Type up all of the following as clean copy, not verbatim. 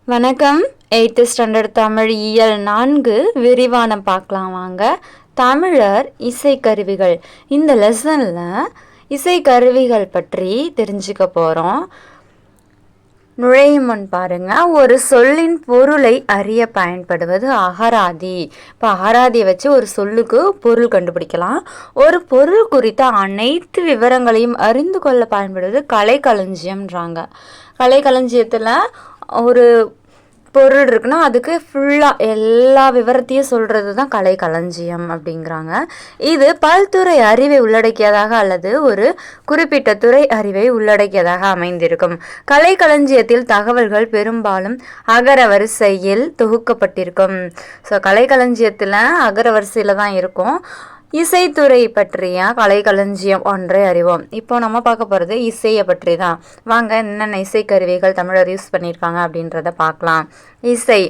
வணக்கம். 8th standard Tamil இயல் 4 விரிவான பார்க்கலாம் வாங்க. தமிழர் இசைக்கருவிகள். இந்த லெசனில் இசைக்கருவிகள் பற்றி தெரிஞ்சுக்க போகிறோம். நுழையும் முன் பாருங்க, ஒரு சொல்லின் பொருளை அறிய பயன்படுவது அகராதி. இப்போ அகராதியை வச்சு ஒரு சொல்லுக்கு பொருள் கண்டுபிடிக்கலாம். ஒரு பொருள் குறித்த அனைத்து விவரங்களையும் அறிந்து கொள்ள பயன்படுவது கலைக்களஞ்சியம்ன்றாங்க. கலைக்களஞ்சியத்தில் ஒரு பொருள் இருக்குன்னா அதுக்கு ஃபுல்லாக எல்லா விவரத்தையும் சொல்கிறது தான் கலைக்களஞ்சியம் அப்படிங்கிறாங்க. இது பல்துறை அறிவை உள்ளடக்கியதாக அல்லது ஒரு குறிப்பிட்ட துறை அறிவை உள்ளடக்கியதாக அமைந்திருக்கும். கலைக்களஞ்சியத்தில் தகவல்கள் பெரும்பாலும் அகர வரிசையில் தொகுக்கப்பட்டிருக்கும். ஸோ கலைக்களஞ்சியத்தில் அகர வரிசையில் தான் இருக்கும். இசைத்துறை பற்றிய கலைக்களஞ்சியம் ஒன்றை அறிவோம். இப்போ நம்ம பார்க்க போகிறது இசையை பற்றி தான். வாங்க, என்னென்ன இசைக்கருவிகள் தமிழர் யூஸ் பண்ணியிருக்காங்க அப்படின்றத பார்க்கலாம். இசை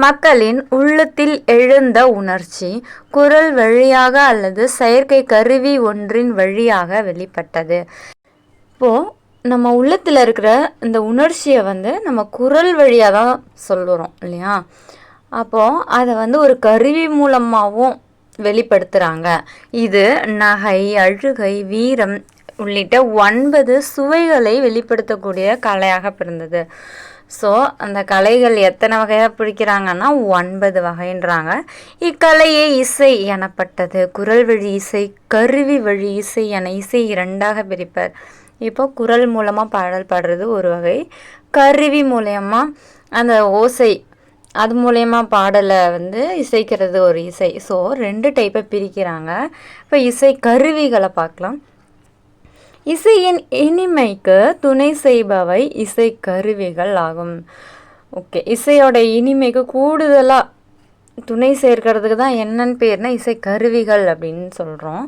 மக்களின் உள்ளத்தில் எழுந்த உணர்ச்சி குரல் வழியாக அல்லது செயற்கை கருவி ஒன்றின் வழியாக வெளிப்பட்டது. இப்போது நம்ம உள்ளத்தில் இருக்கிற இந்த உணர்ச்சியை நம்ம குரல் வழியாக தான் சொல்லுறோம் இல்லையா? அப்போது அதை ஒரு கருவி மூலமாகவும் வெளிப்படுத்துகிறாங்க. இது நகை, அழுகை, வீரம் உள்ளிட்ட 9 சுவைகளை வெளிப்படுத்தக்கூடிய கலையாக பிறந்தது. ஸோ அந்த கலைகள் எத்தனை வகையாக பிடிக்கிறாங்கன்னா 9 வகைன்றாங்க. இக்கலையே இசை எனப்பட்டது. குரல் வழி இசை, கருவி வழி இசை என இசை 2ஆக பிரிப்பர். இப்போ குரல் மூலமாக பாடல் பாடுறது ஒரு வகை, கருவி மூலயமா அந்த ஓசை அது மூலயமா பாடலை இசைக்கிறது ஒரு இசை. ஸோ 2 டைப்பை பிரிக்கிறாங்க. இப்போ இசை கருவிகளை பார்க்கலாம். இசையின் இனிமைக்கு துணை செய்பவை இசை கருவிகள் ஆகும். ஓகே, இசையோட இனிமைக்கு கூடுதலாக துணை சேர்க்கிறதுக்கு தான் என்னன்னு பேர்னா இசை கருவிகள் அப்படின்னு சொல்கிறோம்.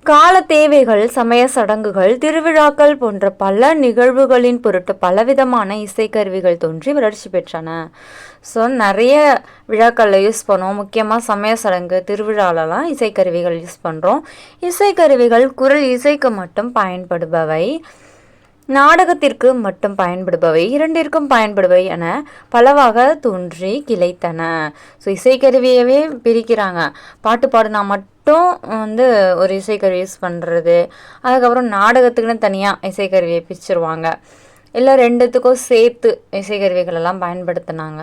கால தேவைகள், சமய சடங்குகள், திருவிழாக்கள் போன்ற பல நிகழ்வுகளின் பொருட்டு பலவிதமான இசைக்கருவிகள் தோன்றி வளர்ச்சி பெற்றன. ஸோ நிறைய விழாக்களில் யூஸ் பண்ணுவோம். முக்கியமாக சமய சடங்கு, திருவிழாலலாம் இசைக்கருவிகள் யூஸ் பண்ணுறோம். இசைக்கருவிகள் குரல் இசைக்கு மட்டும் பயன்படுபவை, நாடகத்திற்கு மட்டும் பயன்படுபவை, 2ற்கும் பயன்படுபவை என பலவாக தோன்றி கிளைத்தன. ஸோ இசைக்கருவியவே பிரிக்கிறாங்க. பாட்டு பாடுனா மட்டும் ஒரு இசைக்கருவி யூஸ் பண்ணுறது, அதுக்கப்புறம் நாடகத்துக்குன்னு தனியாக இசைக்கருவியை பிரிச்சிருவாங்க, இல்லை 2த்துக்கும் சேர்த்து இசைக்கருவிகளெல்லாம் பயன்படுத்தினாங்க.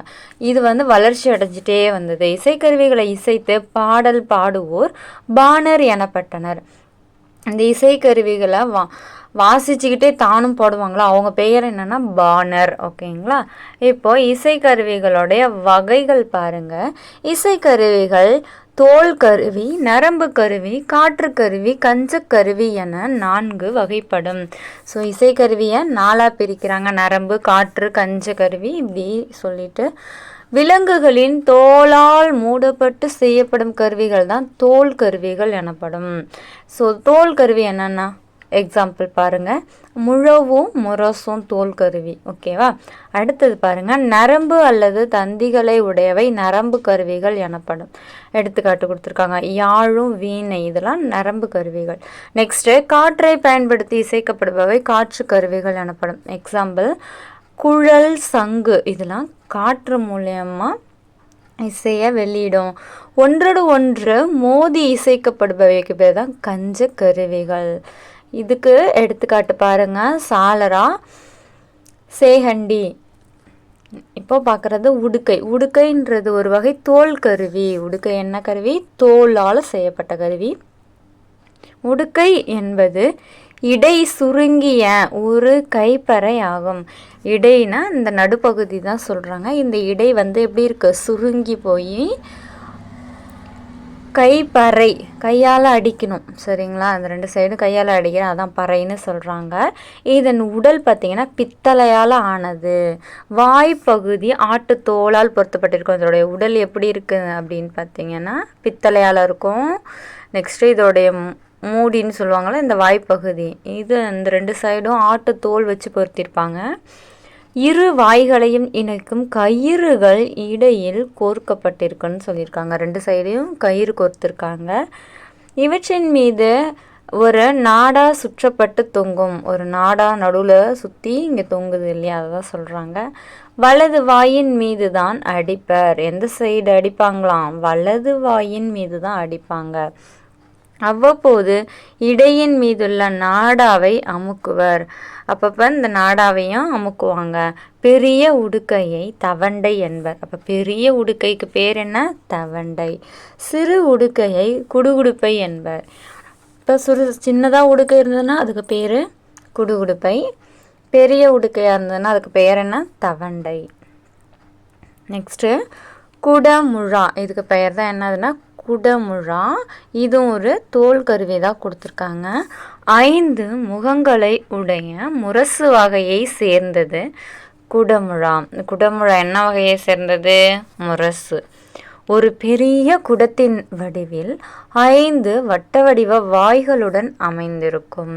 இது வளர்ச்சி அடைஞ்சிட்டே வந்தது. இசைக்கருவிகளை இசைத்து பாடல் பாடுவோர் பாணர் எனப்பட்டனர். இந்த இசைக்கருவிகளை வாசிச்சுக்கிட்டே தானும் பாடுவாங்களா, அவங்க பெயர் என்னென்னா பாணர். ஓகேங்களா? இப்போ இசைக்கருவிகளுடைய வகைகள் பாருங்கள். இசைக்கருவிகள் தோல் கருவி, நரம்பு கருவி, காற்று கருவி, கஞ்சக்கருவி என 4 வகைப்படும். ஸோ இசைக்கருவியை 4ஆக பிரிக்கிறாங்க. நரம்பு, காற்று, கஞ்சக்கருவி இப்படி சொல்லிட்டு. விலங்குகளின் தோலால் மூடப்பட்டு செய்யப்படும் கருவிகள் தான் தோல் கருவிகள் எனப்படும். ஸோ தோல் கருவி என்னென்னா எக்ஸாம்பிள் பாருங்கள், முழவும் முரசும் தோல் கருவி. ஓகேவா? அடுத்தது பாருங்கள், நரம்பு அல்லது தந்திகளை உடையவை நரம்பு கருவிகள் எனப்படும். எடுத்துக்காட்டு கொடுத்துருக்காங்க, யாழும் வீணை, இதெல்லாம் நரம்பு கருவிகள். நெக்ஸ்ட்டு, காற்றை பயன்படுத்தி இசைக்கப்படுபவை காற்று கருவிகள் எனப்படும். எக்ஸாம்பிள் குழல், சங்கு, இதெல்லாம் காற்று மூலயமா இசையை வெளியிடும். ஒன்றோடு ஒன்று மோதி இசைக்கப்படுபவைக்கு பேர் தான் கஞ்ச கருவிகள். இதுக்கு எடுத்துக்காட்டு பாருங்கள், சாலரா, சேகண்டி. இப்போ பார்க்குறது உடுக்கை. உடுக்கைன்றது ஒரு வகை தோல் கருவி. உடுக்கை என்ன கருவி? தோலால் செய்யப்பட்ட கருவி. உடுக்கை என்பது இடை சுருங்கிய ஒரு கைப்பறை ஆகும். இடைனா இந்த நடுப்பகுதி தான் சொல்கிறாங்க. இந்த இடை எப்படி இருக்குது? சுருங்கி போய் கைப்பறை, கையால் அடிக்கணும். சரிங்களா? அந்த 2 சைடும் கையால் அடிக்கணும், அதான் பறைன்னு சொல்கிறாங்க. இதன் உடல் பார்த்திங்கன்னா பித்தளையால் ஆனது. வாய்ப்பகுதி ஆட்டு தோலால் பொருத்தப்பட்டிருக்கும். இதோடைய உடல் எப்படி இருக்குது அப்படின்னு பார்த்திங்கன்னா பித்தளையால் இருக்கும். நெக்ஸ்ட்டு இதோடைய மூடின்னு சொல்லுவாங்கள்ல, இந்த வாய்ப்பகுதி, இது இந்த 2 சைடும் ஆட்டு தோல் வச்சு பொருத்திருப்பாங்க. இரு வாய்களையும் இணைக்கும் கயிறுகள் இடையில் கோர்க்கப்பட்டிருக்குன்னு சொல்லியிருக்காங்க. 2 சைடையும் கயிறு கோர்த்துருக்காங்க. இவற்றின் மீது ஒரு நாடா சுற்றப்பட்டு தொங்கும். ஒரு நாடா நடுவில் சுற்றி இங்கே தொங்குது இல்லையா, அதுதான் சொல்கிறாங்க. வலது வாயின் மீது தான் அடிப்பர். எந்த சைடு அடிப்பாங்களாம்? வலது வாயின் மீது தான் அடிப்பாங்க. அவ்வப்போது இடையின் மீதுள்ள நாடாவை அமுக்குவர். அப்பப்போ இந்த நாடாவையும் அமுக்குவாங்க. பெரிய உடுக்கையை தவண்டை என்பர். அப்போ பெரிய உடுக்கைக்கு பேர் என்ன? தவண்டை. சிறு உடுக்கையை குடுகுடுப்பை என்பர். இப்போ சின்னதாக உடுக்கை இருந்ததுன்னா அதுக்கு பேர் குடுகுடுப்பை. பெரிய உடுக்கையாக இருந்ததுன்னா அதுக்கு பேர் என்ன? தவண்டை. நெக்ஸ்ட்டு குடமுழா. இதுக்கு பெயர் தான் என்னதுன்னா குடமுழா. இதுவும் ஒரு தோல் கருவி தான் கொடுத்துருக்காங்க. 5 முகங்களை உடைய முரசு வகையை சேர்ந்தது குடமுழா. குடமுழா என்ன வகையை சேர்ந்தது? முரசு. ஒரு பெரிய குடத்தின் வடிவில் 5 வட்ட வடிவ வாய்களுடன் அமைந்திருக்கும்.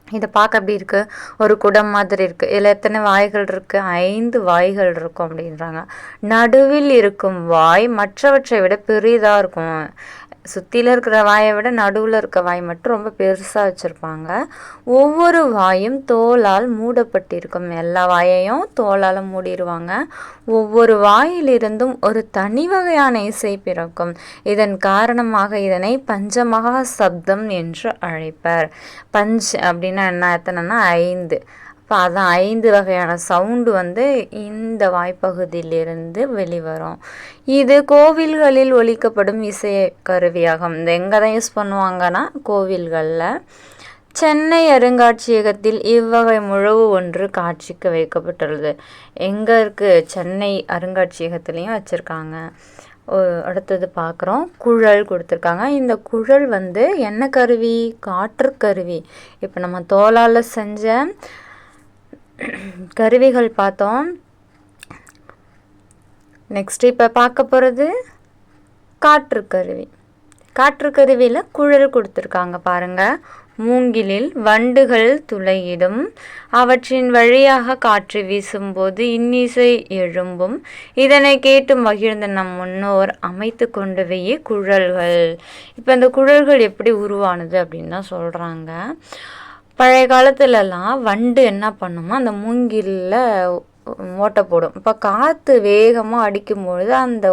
இதை பார்க்க அப்படி இருக்குது, ஒரு குடம் மாதிரி இருக்குது. இதில் எத்தனை வாய்கள் இருக்குது? 5 வாய்கள் இருக்கும் அப்படின்றாங்க. நடுவில் இருக்கும் வாய் மற்றவற்றை விட பெரிதாக இருக்கும். சுற்றியில் இருக்கிற வாயை விட நடுவில் இருக்க வாய் மட்டும் ரொம்ப பெருசாக வச்சுருப்பாங்க. ஒவ்வொரு வாயும் தோலால் மூடப்பட்டிருக்கும். எல்லா வாயையும் தோலால் மூடிடுவாங்க. ஒவ்வொரு வாயிலிருந்தும் ஒரு தனி வகையான இசை பிறக்கும். இதன் காரணமாக இதனை பஞ்சமகா சப்தம் என்று அழைப்பர். பஞ்ச் அப்படின்னா என்ன? எத்தனைன்னா 5. இப்போ அதான் 5 வகையான சவுண்டு இந்த வாய்ப்பகுதியிலிருந்து வெளிவரும். இது கோவில்களில் ஒலிக்கப்படும் இசை கருவியாகும். இந்த எங்கே தான் யூஸ் பண்ணுவாங்கன்னா கோவில்களில். சென்னை அருங்காட்சியகத்தில் இவ்வகை முழவு ஒன்று காட்சிக்கு வைக்கப்பட்டுள்ளது. எங்கே இருக்குது? சென்னை அருங்காட்சியகத்துலேயும் வச்சுருக்காங்க. அடுத்தது பார்க்குறோம். குழல் கொடுத்துருக்காங்க. இந்த குழல் என்ன கருவி? காற்று கருவி. இப்போ நம்ம தோலால் செஞ்ச கருவிகள் பார்த்தோம். நெக்ஸ்ட் இப்போ பார்க்க போகிறது காற்று கருவி. காற்று கருவியில் குழல் கொடுத்துருக்காங்க பாருங்கள். மூங்கிலில் வண்டுகள் துளையிடும். அவற்றின் வழியாக காற்று வீசும்போது இன்னிசை எழும்பும். இதனை கேட்டு மகிழ்ந்த நம் முன்னோர் அமைத்து கொண்டவையே குழல்கள். இப்போ இந்த குழல்கள் எப்படி உருவானது அப்படின்னு தான் சொல்கிறாங்க. பழைய காலத்துலலாம் வண்டு என்ன பண்ணுமோ அந்த மூங்கிலில் ஓட்டை போடும். இப்போ காற்று வேகமாக அடிக்கும்பொழுது அந்த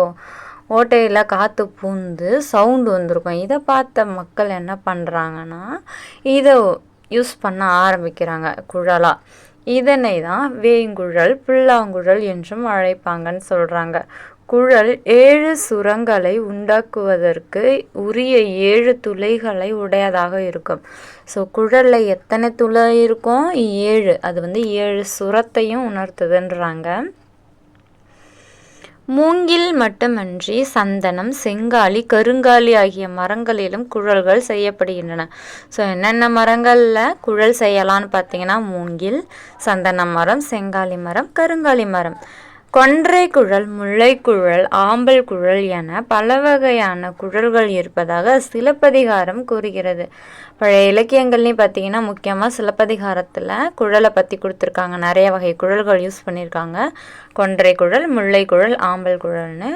ஓட்டையில் காற்று பூந்து சவுண்டு வந்திருக்கும். இதை பார்த்த மக்கள் என்ன பண்ணுறாங்கன்னா இதை யூஸ் பண்ண ஆரம்பிக்கிறாங்க குழலாக. இதனை தான் வேங்குழல், புல்லாங்குழல் என்றும் அழைப்பாங்கன்னு சொல்கிறாங்க. குழல் 7 சுரங்களை உண்டாக்குவதற்கு உரிய 7 துளைகளை உடையதாக இருக்கும். ஸோ குழலில் எத்தனை துளை இருக்கும்? 7. அது 7 சுரத்தையும் உணர்த்துதுன்றாங்க. மூங்கில் மட்டுமன்றி சந்தனம், செங்காலி, கருங்காலி ஆகிய மரங்களிலும் குழல்கள் செய்யப்படுகின்றன. ஸோ என்னென்ன மரங்களில் குழல் செய்யலான்னு பார்த்தீங்கன்னா மூங்கில், சந்தன மரம், செங்காலி மரம், கருங்காலி மரம். கொன்றை குழல், முல்லை குழல், ஆம்பல் குழல் என பல வகையான குழல்கள் இருப்பதாக சிலப்பதிகாரம் கூறுகிறது. பழைய இலக்கியங்கள்லையும் பார்த்தீங்கன்னா முக்கியமாக சிலப்பதிகாரத்தில் குழலை பற்றி கொடுத்துருக்காங்க. நிறைய வகை குழல்கள் யூஸ் பண்ணியிருக்காங்க. கொன்றை குழல், முல்லை குழல், ஆம்பல் குழல்னு.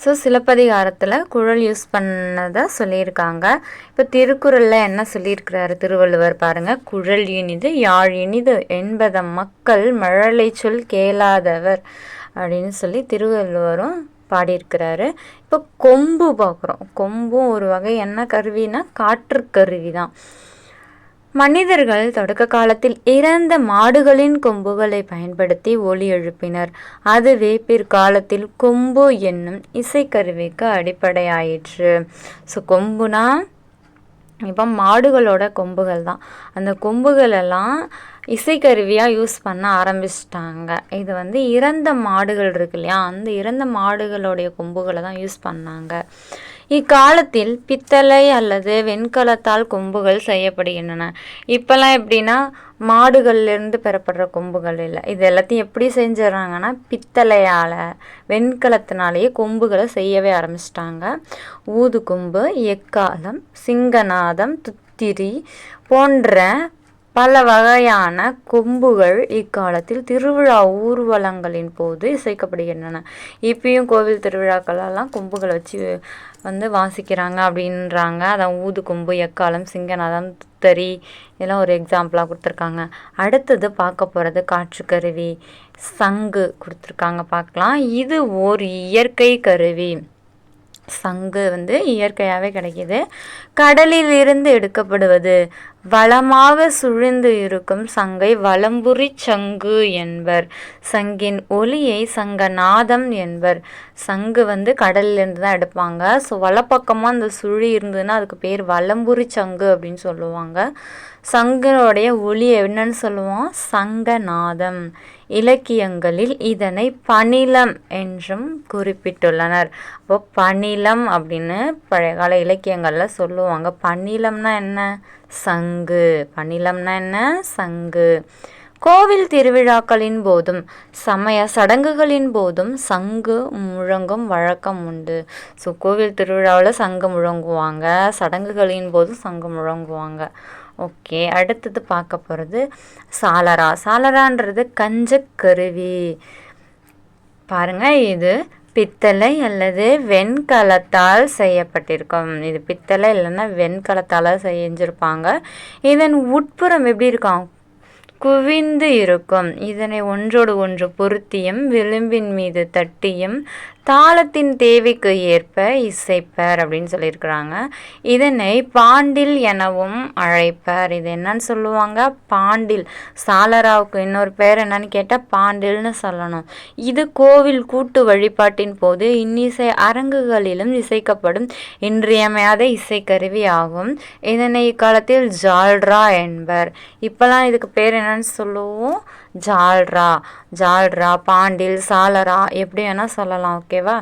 ஸோ சிலப்பதிகாரத்தில் குழல் யூஸ் பண்ணதை சொல்லியிருக்காங்க. இப்போ திருக்குறளில் என்ன சொல்லியிருக்கிறாரு திருவள்ளுவர் பாருங்கள். குழல் இனிது யாழ் இனிது என்பத மக்கள் மழலை சொல் கேளாதவர் அப்படின்னு சொல்லி திருவள்ளுவரும் பாடியிருக்கிறாரு. இப்போ கொம்பு பார்க்குறோம். கொம்பும் ஒரு வகை என்ன கருவினா காற்று கருவி தான். மனிதர்கள் தொடக்க காலத்தில் இறந்த மாடுகளின் கொம்புகளை பயன்படுத்தி ஒலி எழுப்பினர். அதுவே பிற்காலத்தில் கொம்பு என்னும் இசைக்கருவிக்கு அடிப்படையாயிற்று. ஸோ கொம்புனா இப்போ மாடுகளோட கொம்புகள் தான். அந்த கொம்புகளெல்லாம் இசைக்கருவியாக யூஸ் பண்ண ஆரம்பிச்சிட்டாங்க. இது இறந்த மாடுகள் இருக்கு இல்லையா, அந்த இறந்த மாடுகளுடைய கொம்புகளை தான் யூஸ் பண்ணாங்க. இக்காலத்தில் பித்தளை அல்லது வெண்கலத்தால் கொம்புகள் செய்யப்படுகின்றன. இப்போல்லாம் எப்படின்னா மாடுகள்லேருந்து பெறப்படுற கொம்புகள் இல்லை. இது எல்லாத்தையும் எப்படி செஞ்சிடறாங்கன்னா பித்தளையால், வெண்கலத்தினாலேயே கொம்புகளை செய்யவே ஆரம்பிச்சிட்டாங்க. ஊது கொம்பு, எக்காலம், சிங்கநாதம், துத்திரி போன்ற பல வகையான கொம்புகள் இக்காலத்தில் திருவிழா ஊர்வலங்களின் போது இசைக்கப்படுகின்றன. இப்பயும் கோவில் திருவிழாக்களெல்லாம் கொம்புகளை வச்சு வாசிக்கிறாங்க அப்படின்றாங்க. அதான் ஊது கொம்பு, எக்காலம், சிங்கநாதம், துத்தரி இதெல்லாம் ஒரு எக்ஸாம்பிளாக கொடுத்துருக்காங்க. அடுத்தது பார்க்க போகிறது காற்றுக்கருவி, சங்கு கொடுத்துருக்காங்க, பார்க்கலாம். இது ஓர் இயற்கை கருவி. சங்கு இயற்கையாகவே கிடைக்கிது. கடலில் இருந்து எடுக்கப்படுவது. வளமாக சுழிந்து இருக்கும் சங்கை வலம்புரி சங்கு என்பர். சங்கின் ஒலியை சங்கநாதம் என்பர். சங்கு கடலிலிருந்து தான் எடுப்பாங்க. ஸோ வலப்பக்கமாக அந்த சுழி இருந்ததுன்னா அதுக்கு பேர் வலம்புரி சங்கு அப்படின்னு சொல்லுவாங்க. சங்கனுடைய ஒலி என்னன்னு சொல்லுவோம்? சங்கநாதம். இலக்கியங்களில் இதனை பணிலம் என்றும் குறிப்பிட்டுள்ளனர். அப்போ பணிலம் அப்படின்னு பழைய கால இலக்கியங்களில் சொல்லுவாங்க. பணிலம்னா என்ன? சங்கு. பணிலம்னா என்ன? சங்கு. கோவில் திருவிழாக்களின் போதும் சமய சடங்குகளின் போதும் சங்கு முழங்கும் வழக்கம் உண்டு. ஸோ கோவில் திருவிழாவில் சங்கு முழங்குவாங்க, சடங்குகளின் போதும் சங்கு முழங்குவாங்க. ஓகே, அடுத்தது பார்க்க போகிறது சாலரா. சாலரான்றது கஞ்சக்கருவி. பாருங்கள், இது பித்தளை அல்லது வெண்கலத்தால் செய்யப்பட்டிருக்கும். இது பித்தளை இல்லைன்னா வெண்கலத்தால் செஞ்சுருப்பாங்க. இதன் உட்புறம் எப்படி இருக்கும்? குவிந்து இருக்கும். இதனை ஒன்றோடு ஒன்று பொருத்தியும் விளிம்பின் மீது தட்டியும் தாளத்தின் தேவைக்கு ஏற்ப இசைப்பர் அப்படின்னு சொல்லியிருக்கிறாங்க. இதனை பாண்டில் எனவும் அழைப்பர். இது என்னன்னு சொல்லுவாங்க? பாண்டில். சாலராவுக்கு இன்னொரு பேர் என்னன்னு கேட்டால் பாண்டில்னு சொல்லணும். இது கோவில் கூட்டு வழிபாட்டின் போது இன்னிசை அரங்குகளிலும் இசைக்கப்படும் இன்றியமையாத இசைக்கருவி ஆகும். இதனை இக்காலத்தில் ஜால்ரா என்பர். இப்போலாம் இதுக்கு பேர் என்னன்னு சொல்லுவோம்? ஜால்ரா. ஜால்ரா, பாண்டில், சாலரா எப்படி வேணால் சொல்லலாம். ஓகேவா?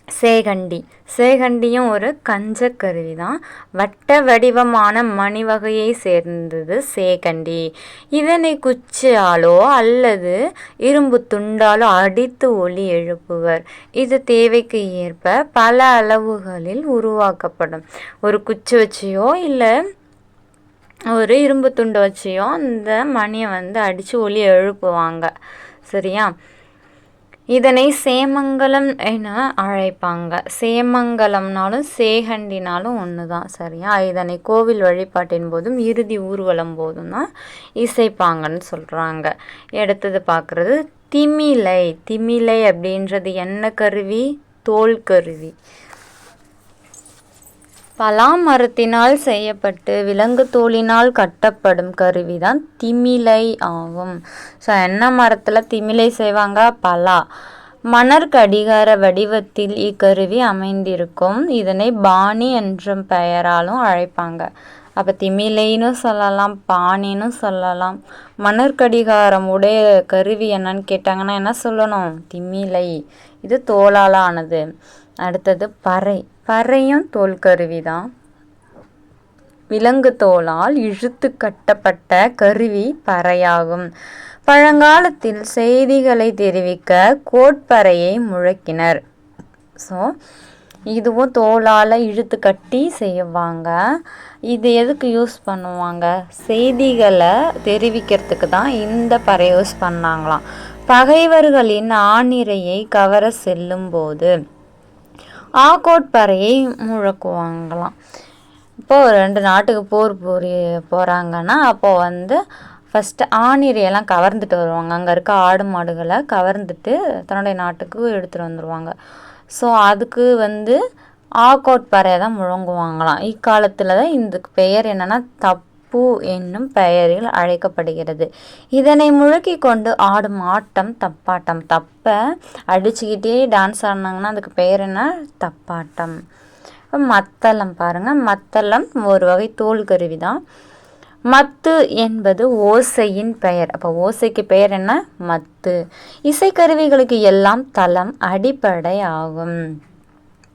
சேகண்டி. சேகண்டியும் ஒரு கஞ்சக்கருவி தான். வட்ட வடிவமான மணி வகையை சேர்ந்தது சேகண்டி. இதனை குச்சியாலோ அல்லது இரும்பு துண்டாலோ அடித்து ஒலி எழுப்புவர். இது தேவைக்கு ஏற்ப பல அளவுகளில் உருவாக்கப்படும். ஒரு குச்சி வச்சியோ இல்லை ஒரு இரும்பு துண்டை வச்சியோ அந்த மணியை அடித்து ஒலி எழுப்புவாங்க. சரியா? இதனை சேமங்கலம் என அழைப்பாங்க. சேமங்கலம்னாலும் சேகண்டினாலும் ஒன்று தான். சரியா? இதனை கோவில் வழிபாட்டின் போதும் இறுதி ஊர்வலம் போதும் தான் இசைப்பாங்கன்னு சொல்கிறாங்க. அடுத்தது பார்க்குறது திமிலை. திமிலை அப்படின்றது என்ன கருவி? தோல் கருவி. பலா மரத்தினால் செய்யப்பட்டு விலங்கு தோலினால் கட்டப்படும் கருவி தான் திமிலை ஆகும். ஸோ என்ன மரத்தில் திமிலை செய்வாங்க? பலா. மணர் கடிகார வடிவத்தில் இக்கருவி அமைந்திருக்கும். இதனை பாணி என்ற பெயராலும் அழைப்பாங்க. அப்போ திமிலைன்னு சொல்லலாம், பாணின்னு சொல்லலாம். மணர் கடிகாரம் உடைய கருவி என்னன்னு கேட்டாங்கன்னா என்ன சொல்லணும்? திமிலை. இது தோலால் ஆனது. அடுத்தது பறை. பறையும் தோல் கருவி தான். விலங்கு தோலால் இழுத்து கட்டப்பட்ட கருவி பறையாகும். பழங்காலத்தில் செய்திகளை தெரிவிக்க கோட்பறையை முழக்கினர். ஸோ இதுவும் தோலால் இழுத்து கட்டி செய்வாங்க. இது எதுக்கு யூஸ் பண்ணுவாங்க? செய்திகளை தெரிவிக்கிறதுக்கு தான் இந்த பறை யூஸ் பண்ணாங்களாம். பகைவர்களின் ஆணிரையை கவர செல்லும் போது ஆகோட்பறையை முழக்குவாங்களாம். இப்போது 2 நாட்டுக்கு போகிறாங்கன்னா அப்போது ஃபஸ்ட்டு ஆணிரையெல்லாம் கவர்ந்துட்டு வருவாங்க. அங்கே இருக்க ஆடு மாடுகளை கவர்ந்துட்டு தன்னுடைய நாட்டுக்கு எடுத்துகிட்டு வந்துடுவாங்க. ஸோ அதுக்கு ஆகோட்பறையை தான் முழங்குவாங்களாம். இக்காலத்தில் தான் இதுக்கு பெயர் என்னென்னா தப்பு என்னும் பெயரில் அழைக்கப்படுகிறது. இதனை முழக்கி கொண்டு ஆடும் ஆட்டம் தப்பாட்டம். தப்பை அடிச்சுக்கிட்டே டான்ஸ் ஆடினாங்கன்னா அதுக்கு பெயர் என்ன? தப்பாட்டம். மத்தளம் பாருங்கள். மத்தளம் ஒரு வகை தோல் கருவி தான். மத்து என்பது ஓசையின் பெயர். அப்போ ஓசைக்கு பெயர் என்ன? மத்து. இசைக்கருவிகளுக்கு எல்லாம் தளம் அடிப்படை ஆகும்.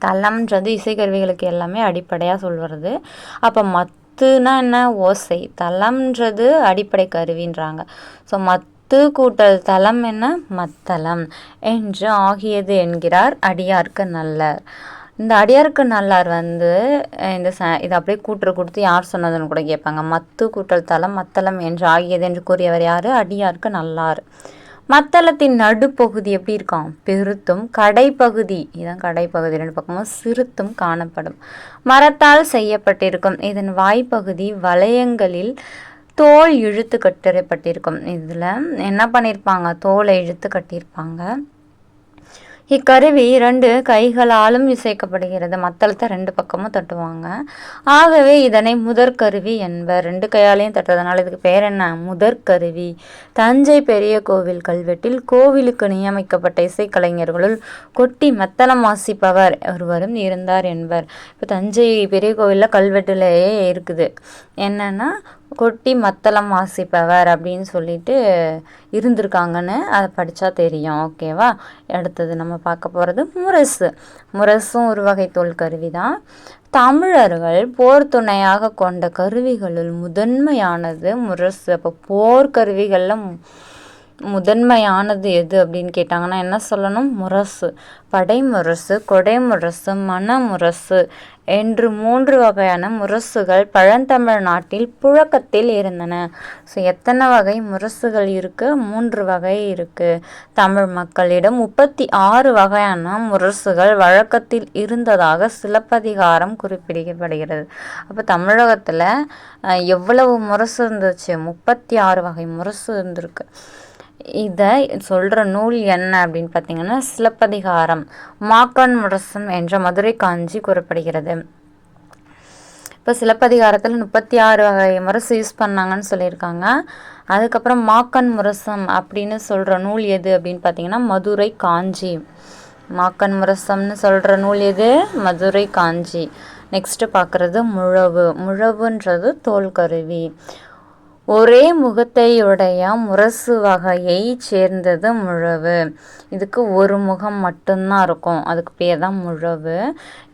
தளம்ன்றது இசைக்கருவிகளுக்கு எல்லாமே அடிப்படையாக சொல்வது. அப்போ மத்துனா என்ன? ஓசை. தளம்ன்றது அடிப்படை கருவின்றாங்க. ஸோ மத்து கூட்டல் தளம் என்ன? மத்தளம் என்று ஆகியது என்கிறார் அடியார்க்கு நல்லர். இந்த அடியாருக்கு நல்லார் வந்து இந்த இதை அப்படியே கூட்டுற கொடுத்து யார் சொன்னதுன்னு கூட கேட்பாங்க. மத்து கூட்டல் தலம் மத்தளம் என்று ஆகியது என்று கூறியவர் யார்? அடியாருக்கு நல்லார். மத்தளத்தின் நடுப்பகுதி எப்படி இருக்கும்? பெருத்தும் கடைப்பகுதி, இதான் கடைப்பகுதி, 2 பக்கமும் சிறுத்தும் காணப்படும். மரத்தால் செய்யப்பட்டிருக்கும். இதன் வாய்ப்பகுதி வளையங்களில் தோல் இழுத்து கட்டப்பட்டிருக்கும். இதில் என்ன பண்ணியிருப்பாங்க? தோலை இழுத்து கட்டியிருப்பாங்க. இக்கருவி 2 கைகளாலும் இசைக்கப்படுகிறது. மத்தளத்தை 2 பக்கமும் தட்டுவாங்க. ஆகவே இதனை முதற்கருவி என்பர். 2 கையாலையும் தட்டுறதுனால இதுக்கு பேர் என்ன? முதற்கருவி. தஞ்சை பெரிய கோவில் கல்வெட்டில் கோவிலுக்கு நியமிக்கப்பட்ட இசைக்கலைஞர்களுள் கொட்டி மத்தளம் வாசிப்பவர் ஒருவரும் இருந்தார் என்பர். இப்போ தஞ்சை பெரிய கோவிலில் கல்வெட்டுலேயே இருக்குது என்னன்னா கொட்டி மத்தளம் வாசிப்பவர் அப்படின்னு சொல்லிட்டு இருந்திருக்காங்கன்னு அதை படித்தா தெரியும். ஓகேவா? அடுத்தது நம்ம பார்க்க போகிறது முரசு. முரசும் ஒரு வகை தோல் கருவி தான். தமிழர்கள் போர் துணையாக கொண்ட கருவிகளுள் முதன்மையானது முரசு. அப்போ போர் கருவிகளில் முதன்மையானது எது அப்படின்னு கேட்டாங்கன்னா என்ன சொல்லணும்? முரசு. படைமுரசு, கொடைமுரசு, மணமுரசு என்று 3 வகையான முரசுகள் பழந்தமிழ் நாட்டில் புழக்கத்தில் இருந்தன. ஸோ எத்தனை வகை முரசுகள் இருக்குது? 3 வகை இருக்குது. தமிழ் மக்களிடம் 36 வகையான முரசுகள் வழக்கத்தில் இருந்ததாக சிலப்பதிகாரம் குறிப்பிடப்படுகிறது. அப்போ தமிழகத்தில் எவ்வளவு முரசு இருந்துச்சு? 36 வகை முரசு இருந்திருக்கு. இதை சொல்கிற நூல் என்ன அப்படின்னு பார்த்தீங்கன்னா சிலப்பதிகாரம். மாக்கன் முரசம் என்ற மதுரை காஞ்சி கூறப்படுகிறது. இப்போ சிலப்பதிகாரத்தில் 36 வகை முரசு யூஸ் பண்ணாங்கன்னு சொல்லியிருக்காங்க. அதுக்கப்புறம் மாக்கன் முரசம் அப்படின்னு சொல்கிற நூல் எது அப்படின்னு பார்த்தீங்கன்னா மதுரை காஞ்சி. மாக்கன் முரசம்னு சொல்கிற நூல் எது? மதுரை காஞ்சி. நெக்ஸ்ட்டு பார்க்குறது முழவு. முழவுன்றது தோல் கருவி. ஒரே முகத்தையுடைய முரசு வகையை சேர்ந்தது முழவு. இதுக்கு ஒரு முகம் மட்டும்தான் இருக்கும், அதுக்கு பேர் தான் முழவு.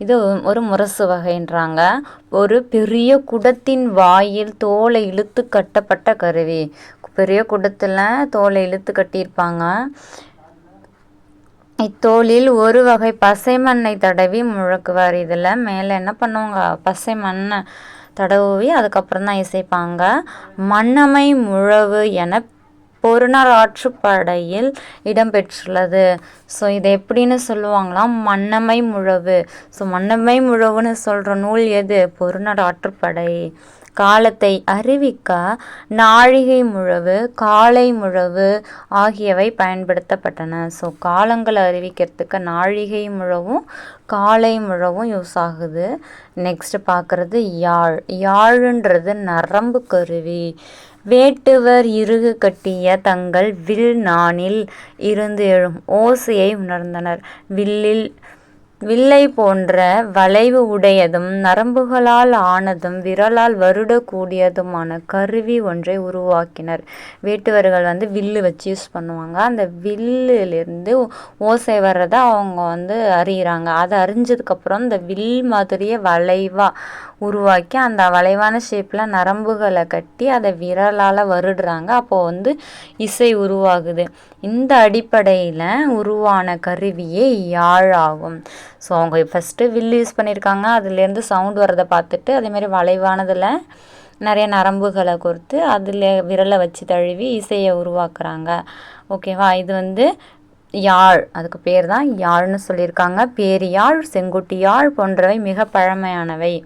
இது ஒரு முரசு வகைன்றாங்க. ஒரு பெரிய குடத்தின் வாயில் தோலை இழுத்து கட்டப்பட்ட கருவி. பெரிய குடத்தில் தோலை இழுத்து கட்டியிருப்பாங்க. இத்தோலில் ஒரு வகை பசை மண்ணை தடவி முழக்குவார். இதில் மேலே என்ன பண்ணுவாங்க? பசை மண்ணை தடவி அதுக்கப்புறம் தான் இசைப்பாங்க. மன்னமை முழவு என பொருணராற்றுப்படையில் இடம்பெற்றுள்ளது. ஸோ இதை எப்படின்னு சொல்லுவாங்களாம்? மன்னமை முழவு. ஸோ மன்னமை முழவுன்னு சொல்கிற நூல் எது? பொருணராற்றுப்படை. காலத்தை அறிவிக்க நாழிகை முழவு, காலை முழவு ஆகியவை பயன்படுத்தப்பட்டன. ஸோ காலங்களை அறிவிக்கிறதுக்கு நாழிகை முழவும் காலை முழவும் யூஸ் ஆகுது. நெக்ஸ்ட் பார்க்குறது யாழ். யாழுன்றது நரம்பு கருவி. வேட்டுவர் இறுகு கட்டிய தங்கள் வில் நாணில் இருந்து எழும் ஓசையை உணர்ந்தனர். வில்லை போன்ற வளைவு உடையதும் நரம்புகளால் ஆனதும் விரலால் வருடக்கூடியதுமான கருவி ஒன்றை உருவாக்கினர். வேட்டுவர்கள் வில்லு வச்சு யூஸ் பண்ணுவாங்க. அந்த வில்லிலிருந்து ஓசை வர்றதை அவங்க அறிகிறாங்க. அதை அறிஞ்சதுக்கப்புறம் இந்த வில் மாதிரியே வளைவாக உருவாக்கி அந்த வளைவான ஷேப்பில் நரம்புகளை கட்டி அதை விரலால் வருடுறாங்க. அப்போது இசை உருவாகுது. இந்த அடிப்படையில் உருவான கருவியே யாழ் ஆகும். ஸோ அவங்க ஃபஸ்ட்டு வில் யூஸ் பண்ணியிருக்காங்க, அதுலேருந்து சவுண்ட் வர்றதை பார்த்துட்டு அதேமாதிரி வளைவானதில் நிறைய நரம்புகளை கொடுத்து அதில் விரலை வச்சு தழுவி இசையை உருவாக்குறாங்க. ஓகேவா? இது யாழ், அதுக்கு பேர் தான் யாழ்னு சொல்லியிருக்காங்க. பேரியாழ், செங்குட்டி யாழ் போன்றவை மிக பழமையானவை.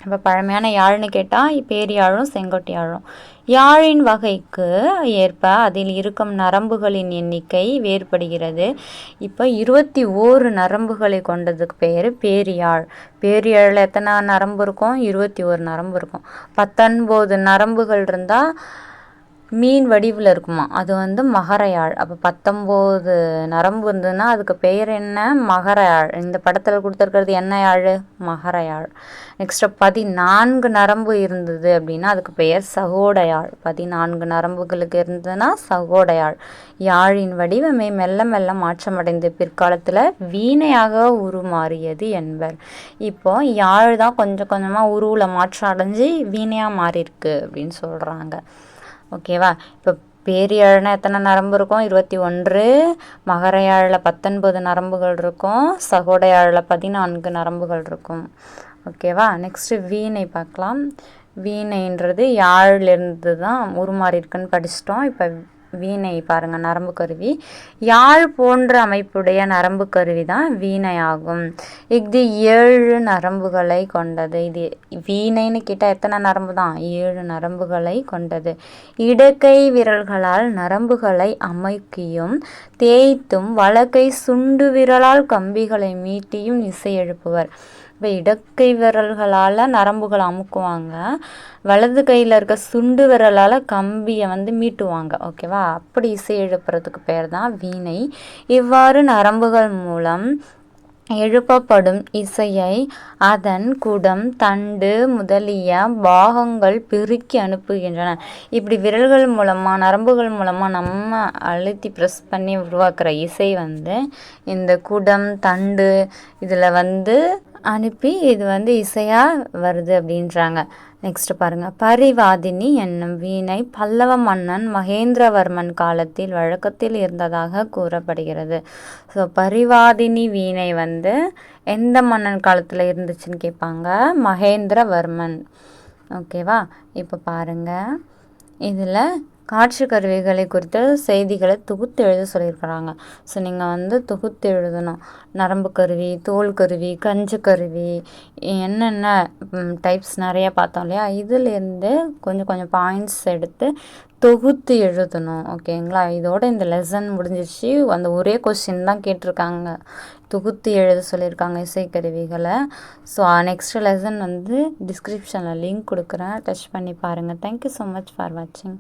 இப்போ பழமையான யாழ்னு கேட்டால் பேரியாழும் செங்கோட்டியாழும். யாழின் வகைக்கு ஏற்ப அதில் இருக்கும் நரம்புகளின் எண்ணிக்கை வேறுபடுகிறது. இப்போ 21 நரம்புகளை கொண்டதுக்கு பேர் பேரியாழ். பேரியாழில் எத்தனை நரம்பு இருக்கும்? 21 நரம்பு இருக்கும். 19 நரம்புகள் இருந்தால் மீன் வடிவில் இருக்குமா, அது மகரயாழ். அப்போ 19 நரம்பு இருந்ததுன்னா அதுக்கு பெயர் என்ன? மகரயாழ். இந்த படத்தில் கொடுத்துருக்கிறது என்ன யாழ்? மகரயாழ். நெக்ஸ்ட்டு 14 நரம்பு இருந்தது அப்படின்னா அதுக்கு பெயர் சகோடயாழ். 14 நரம்புகளுக்கு இருந்ததுன்னா சகோடயாழ். யாழின் வடிவமே மெல்ல மெல்ல மாற்றமடைந்து பிற்காலத்தில் வீணையாக உருமாறியது என்பர். இப்போ யாழ் தான் கொஞ்சம் கொஞ்சமாக உருவில் மாற்றம் அடைஞ்சு வீணையாக மாறியிருக்கு அப்படின்னு சொல்கிறாங்க. ஓகேவா? இப்போ பேரியாழ்னா எத்தனை நரம்பு இருக்கும்? 21. மகர யாழில் 19 நரம்புகள் இருக்கும். சகோட யாழில் 14 நரம்புகள் இருக்கும். ஓகேவா? நெக்ஸ்ட்டு வீணை பார்க்கலாம். வீணைன்றது யாழிலிருந்து தான் உருமாறி இருக்குன்னு படிச்சிட்டோம். இப்போ வீணை பாருங்கள், நரம்பு கருவி. யாழ் போன்ற அமைப்புடைய நரம்பு கருவி தான் வீணை ஆகும். இது 7 நரம்புகளை கொண்டது. இது வீணைன்னு கேட்டால் எத்தனை நரம்பு தான்? 7 நரம்புகளை கொண்டது. இடக்கை விரல்களால் நரம்புகளை அமைக்கியும் தேய்த்தும் வலக்கை சுண்டு விரலால் கம்பிகளை மீட்டியும் இசை எழுப்புவர். இப்போ இடக்கை விரல்களால் நரம்புகளை அமுக்குவாங்க, வலது கையில் இருக்க சுண்டு விரலால் கம்பியை மீட்டுவாங்க. ஓகேவா? அப்படி இசை எழுப்புறதுக்கு பேர் தான் வீணை. இவ்வாறு நரம்புகள் மூலம் எழுப்பப்படும் இசையை அதன் குடம், தண்டு முதலிய பாகங்கள் பெருக்கி அனுப்புகின்றன. இப்படி விரல்கள் மூலமாக, நரம்புகள் மூலமாக நம்ம அழுத்தி ப்ரெஸ் பண்ணி உருவாக்குற இசை இந்த குடம், தண்டு இதில் அனுப்பி இது இசையாக வருது அப்படின்றாங்க. நெக்ஸ்ட் பாருங்கள். பரிவாதினி என்னும் வீணை பல்லவ மன்னன் மகேந்திரவர்மன் காலத்தில் வழக்கத்தில் இருந்ததாக கூறப்படுகிறது. ஸோ பரிவாதினி வீணை எந்த மன்னன் காலத்தில் இருந்துச்சுன்னு கேட்பாங்க? மகேந்திரவர்மன். ஓகேவா? இப்போ பாருங்கள், இதில் காட்சி கருவிகளை குறித்த செய்திகளை தொகுத்து எழுத சொல்லியிருக்கிறாங்க. ஸோ நீங்கள் தொகுத்து எழுதணும். நரம்பு கருவி, தோல் கருவி, கஞ்சு கருவி, என்னென்ன டைப்ஸ் நிறையா பார்த்தோம் இல்லையா? இதிலேருந்து கொஞ்சம் கொஞ்சம் பாயிண்ட்ஸ் எடுத்து தொகுத்து எழுதணும். ஓகேங்களா? இதோட இந்த லெசன் முடிஞ்சிச்சு. அந்த ஒரே கொஸ்டின் தான் கேட்டிருக்காங்க, தொகுத்து எழுத சொல்லியிருக்காங்க இசைக்கருவிகளை. ஸோ நெக்ஸ்ட் லெசன் டிஸ்கிரிப்ஷனில் லிங்க் கொடுக்குறேன், டச் பண்ணி பாருங்கள். தேங்க்யூ ஸோ மச் ஃபார் வாட்சிங்.